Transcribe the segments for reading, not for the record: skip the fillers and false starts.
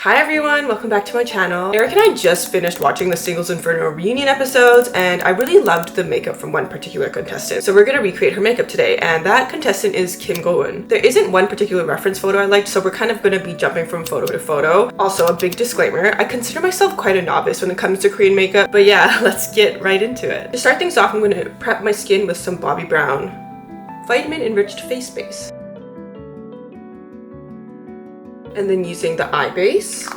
Hi everyone, welcome back to my channel. Eric and I just finished watching the Singles Inferno reunion episodes and I really loved the makeup from one particular contestant. So we're gonna recreate her makeup today, and that contestant is Kim Go-eun. There isn't one particular reference photo I liked, so we're kind of gonna be jumping from photo to photo. Also, a big disclaimer, I consider myself quite a novice when it comes to Korean makeup, but yeah, let's get right into it. To start things off, I'm gonna prep my skin with some Bobbi Brown vitamin enriched face base. And then using the eye base.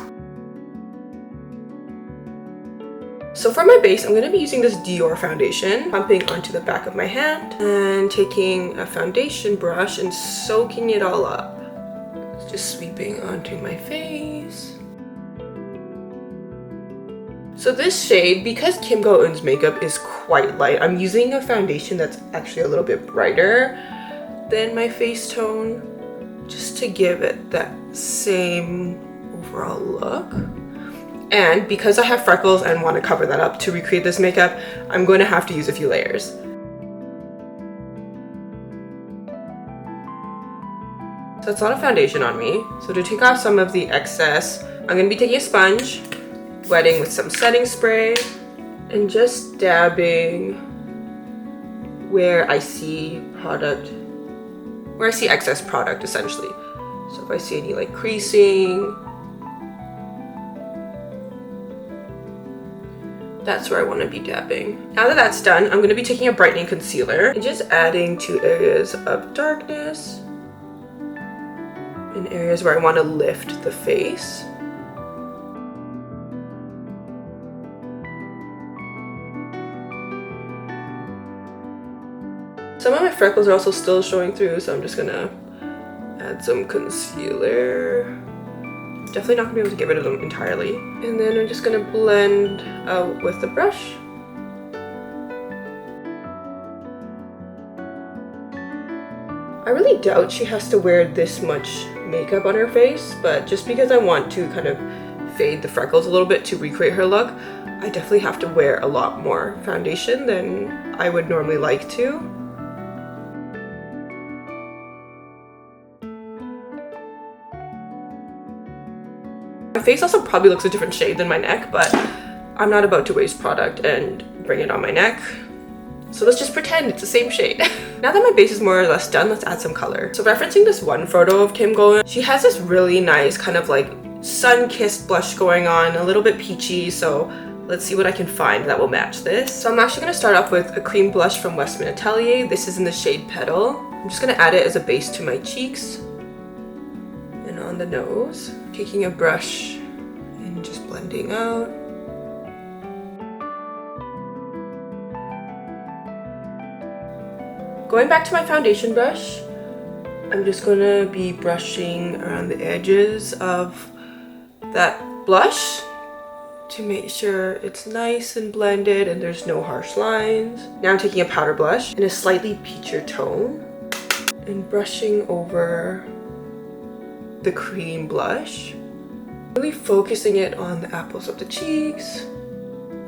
So for my base, I'm going to be using this Dior foundation, pumping onto the back of my hand and taking a foundation brush and soaking it all up. Just sweeping onto my face. So this shade, because Kim Go-eun's makeup is quite light, I'm using a foundation that's actually a little bit brighter than my face tone, just to give it that same overall look. And because I have freckles and want to cover that up to recreate this makeup, I'm going to have to use a few layers. So that's a lot of foundation on me. So to take off some of the excess, I'm going to be taking a sponge, wetting with some setting spray, and just dabbing where I see excess product essentially. So if I see any like creasing, that's where I want to be dabbing. Now that that's done, I'm going to be taking a brightening concealer and just adding to areas of darkness and areas where I want to lift the face. Some of my freckles are also still showing through, so I'm just gonna add some concealer. Definitely not gonna be able to get rid of them entirely. And then I'm just gonna blend out with the brush. I really doubt she has to wear this much makeup on her face, but just because I want to kind of fade the freckles a little bit to recreate her look, I definitely have to wear a lot more foundation than I would normally like to. My face also probably looks a different shade than my neck, but I'm not about to waste product and bring it on my neck. So let's just pretend it's the same shade. Now that my base is more or less done, let's add some color. So referencing this one photo of Kim Go-eun, she has this really nice kind of like sun-kissed blush going on, a little bit peachy, so let's see what I can find that will match this. So I'm actually gonna start off with a cream blush from Westman Atelier. This is in the shade Petal. I'm just gonna add it as a base to my cheeks and on the nose. Taking a brush and just blending out. Going back to my foundation brush, I'm just gonna be brushing around the edges of that blush to make sure it's nice and blended and there's no harsh lines. Now I'm taking a powder blush in a slightly peachier tone and brushing over the cream blush, really focusing it on the apples of the cheeks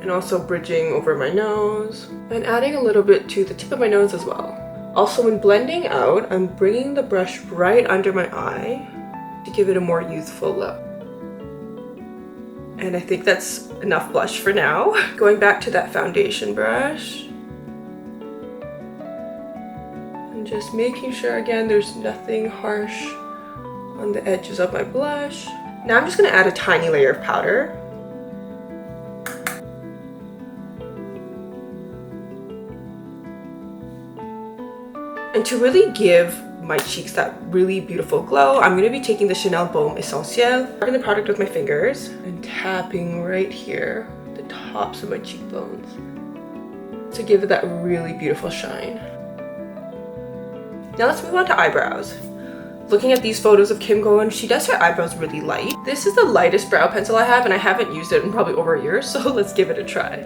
and also bridging over my nose and adding a little bit to the tip of my nose as well. Also, when blending out, I'm bringing the brush right under my eye to give it a more youthful look. And I think that's enough blush for now. Going back to that foundation brush and just making sure again there's nothing harsh on the edges of my blush. Now I'm just going to add a tiny layer of powder. And to really give my cheeks that really beautiful glow, I'm going to be taking the Chanel Baume Essentiel, grabbing the product with my fingers and tapping right here, the tops of my cheekbones, to give it that really beautiful shine. Now let's move on to eyebrows. Looking at these photos of Kim Go-eun, she does her eyebrows really light. This is the lightest brow pencil I have and I haven't used it in probably over a year, so let's give it a try.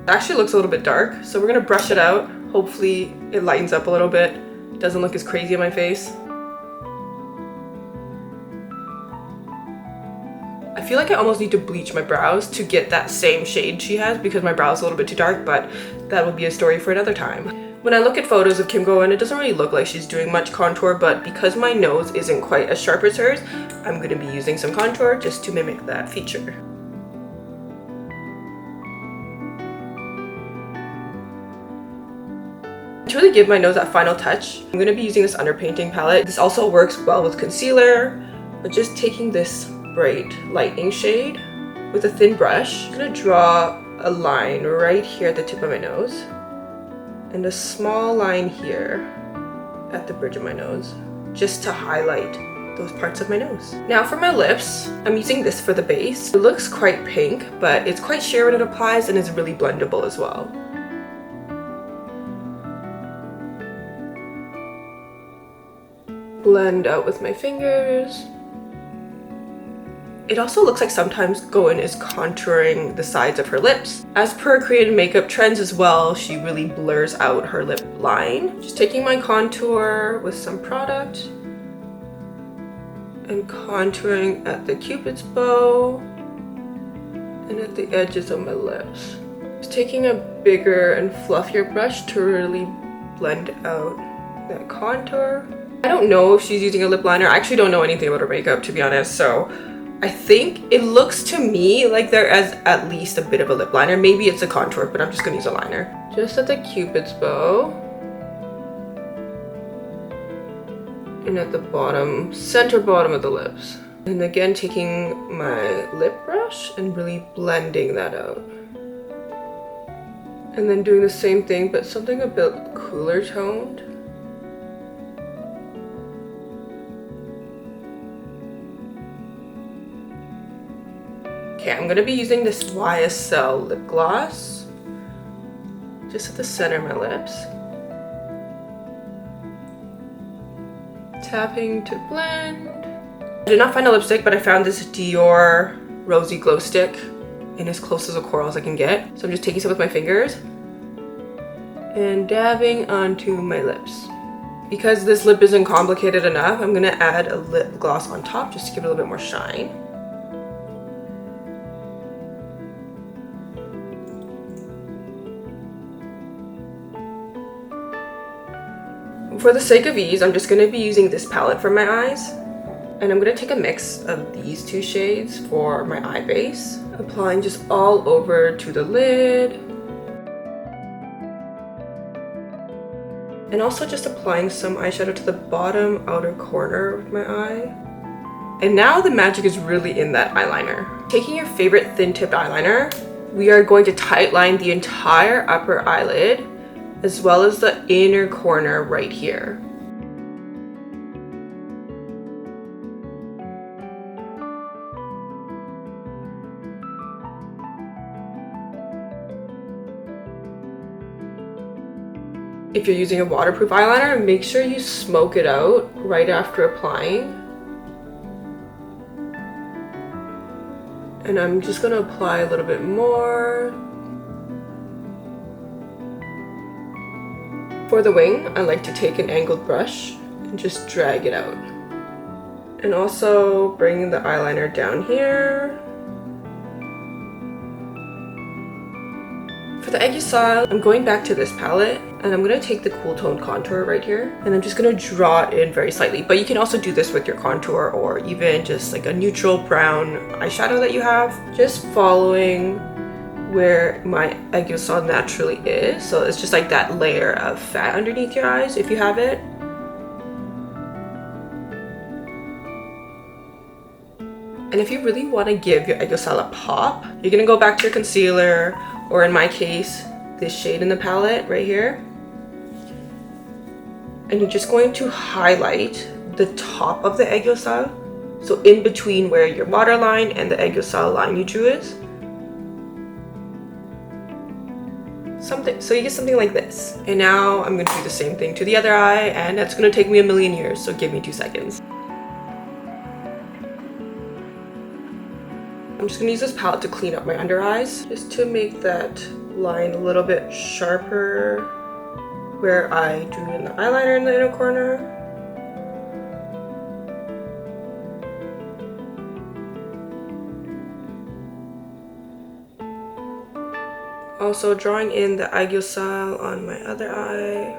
It actually looks a little bit dark, so we're gonna brush it out. Hopefully it lightens up a little bit. It doesn't look as crazy on my face. I feel like I almost need to bleach my brows to get that same shade she has because my brows are a little bit too dark, but that will be a story for another time. When I look at photos of Kim Go-eun, it doesn't really look like she's doing much contour, but because my nose isn't quite as sharp as hers, I'm going to be using some contour just to mimic that feature. To really give my nose that final touch, I'm going to be using this underpainting palette. This also works well with concealer, but just taking this bright lightning shade with a thin brush, I'm going to draw a line right here at the tip of my nose and a small line here at the bridge of my nose, just to highlight those parts of my nose. Now for my lips, I'm using this for the base. It looks quite pink, but it's quite sheer when it applies and is really blendable as well. Blend out with my fingers. It also looks like sometimes Go-eun is contouring the sides of her lips. As per Korean makeup trends as well, she really blurs out her lip line. Just taking my contour with some product and contouring at the cupid's bow and at the edges of my lips. Just taking a bigger and fluffier brush to really blend out that contour. I don't know if she's using a lip liner. I actually don't know anything about her makeup, to be honest, so I think it looks to me like there is at least a bit of a lip liner. Maybe it's a contour, but I'm just gonna use a liner. Just at the cupid's bow. And at the bottom, center bottom of the lips. And again, taking my lip brush and really blending that out. And then doing the same thing, but something a bit cooler toned. Okay, I'm gonna be using this YSL lip gloss just at the center of my lips. Tapping to blend. I did not find a lipstick, but I found this Dior Rosy Glow Stick in as close as a coral as I can get. So I'm just taking some with my fingers and dabbing onto my lips. Because this lip isn't complicated enough, I'm gonna add a lip gloss on top just to give it a little bit more shine. For the sake of ease, I'm just going to be using this palette for my eyes. And I'm going to take a mix of these two shades for my eye base. Applying just all over to the lid. And also just applying some eyeshadow to the bottom outer corner of my eye. And now the magic is really in that eyeliner. Taking your favorite thin-tipped eyeliner, we are going to tight line the entire upper eyelid as well as the inner corner right here. If you're using a waterproof eyeliner, make sure you smoke it out right after applying. And I'm just gonna apply a little bit more. For the wing, I like to take an angled brush and just drag it out. And also bringing the eyeliner down here. For the Eyeshadow, I'm going back to this palette and I'm going to take the cool tone contour right here and I'm just going to draw it in very slightly. But you can also do this with your contour or even just like a neutral brown eyeshadow that you have. Just following where my Eyeshadow naturally is. So it's just like that layer of fat underneath your eyes if you have it. And if you really want to give your Eyeshadow a pop, you're going to go back to your concealer, or in my case, this shade in the palette right here. And you're just going to highlight the top of the Eyeshadow. So in between where your waterline and the Eyeshadow line you drew is. So you get something like this. And now I'm going to do the same thing to the other eye, and that's going to take me a million years, so give me 2 seconds. I'm just going to use this palette to clean up my under eyes, just to make that line a little bit sharper where I drew in the eyeliner in the inner corner. Also drawing in the eyeshadow on my other eye.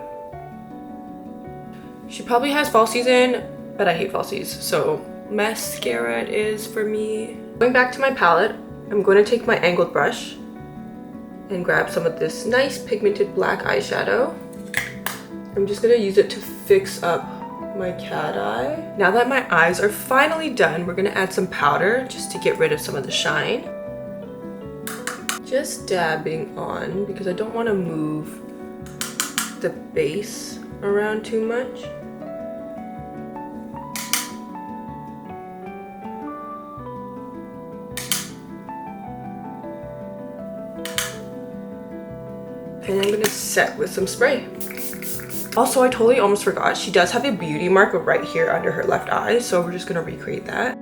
She probably has falsies in, but I hate falsies, so mascara it is for me. Going back to my palette, I'm going to take my angled brush and grab some of this nice pigmented black eyeshadow. I'm just going to use it to fix up my cat eye. Now that my eyes are finally done, we're going to add some powder just to get rid of some of the shine. Just dabbing on because I don't want to move the base around too much. And I'm gonna set with some spray. Also, I totally almost forgot, she does have a beauty mark right here under her left eye, so we're just gonna recreate that.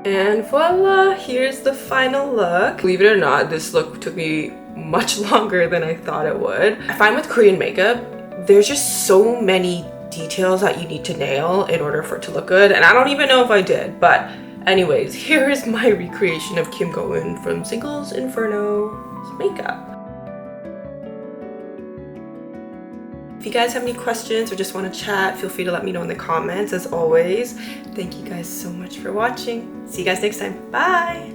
And voila, here's the final look. Believe it or not, this look took me much longer than I thought it would. I find with Korean makeup, there's just so many details that you need to nail in order for it to look good, and I don't even know if I did, but anyways, here is my recreation of Kim Go-eun from Singles Inferno's makeup. If you guys have any questions or just want to chat, feel free to let me know in the comments. As always, thank you guys so much for watching. See you guys next time. Bye!